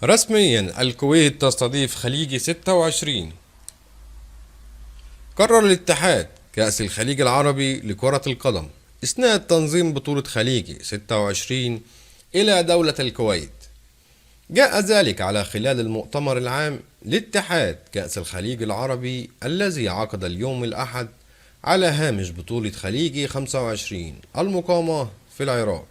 رسميا الكويت تستضيف خليجي 26. قرر الاتحاد كأس الخليج العربي لكرة القدم إسناد تنظيم بطولة خليجي 26 إلى دولة الكويت. جاء ذلك على خلال المؤتمر العام لاتحاد كأس الخليج العربي الذي عقد اليوم الأحد على هامش بطولة خليجي 25 المقامة في العراق.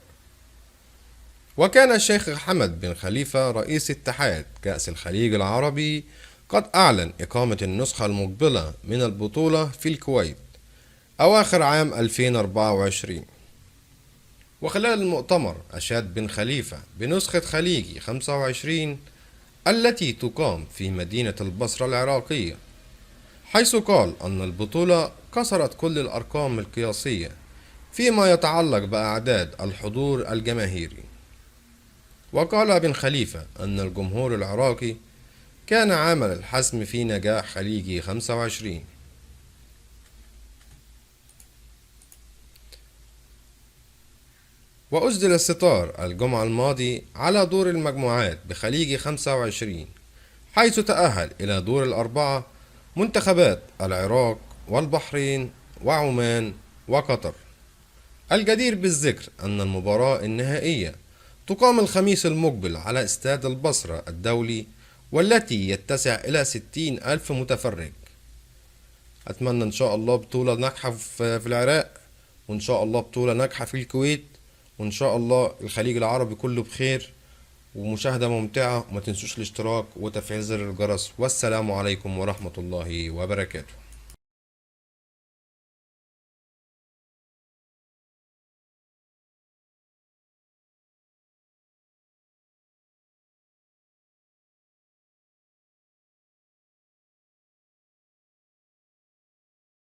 وكان الشيخ حمد بن خليفة رئيس اتحاد كأس الخليج العربي قد أعلن إقامة النسخة المقبلة من البطولة في الكويت أواخر عام 2024. وخلال المؤتمر أشاد بن خليفة بنسخة خليجي 25 التي تقام في مدينة البصرة العراقية، حيث قال أن البطولة كسرت كل الأرقام القياسية فيما يتعلق بأعداد الحضور الجماهيري. وقال بن خليفة أن الجمهور العراقي كان عامل الحسم في نجاح خليجي 25. وأسدل الستار الجمعة الماضي على دور المجموعات بخليجي 25، حيث تأهل إلى دور الأربعة منتخبات العراق والبحرين وعمان وقطر. الجدير بالذكر أن المباراة النهائية تقام الخميس المقبل على استاد البصرة الدولي، والتي يتسع إلى 60 ألف متفرج. أتمنى إن شاء الله بطولة ناجحة في العراق، وإن شاء الله بطولة ناجحة في الكويت، وإن شاء الله الخليج العربي كله بخير ومشاهدة ممتعة. وما تنسوش الاشتراك وتفعيل زر الجرس. والسلام عليكم ورحمة الله وبركاته.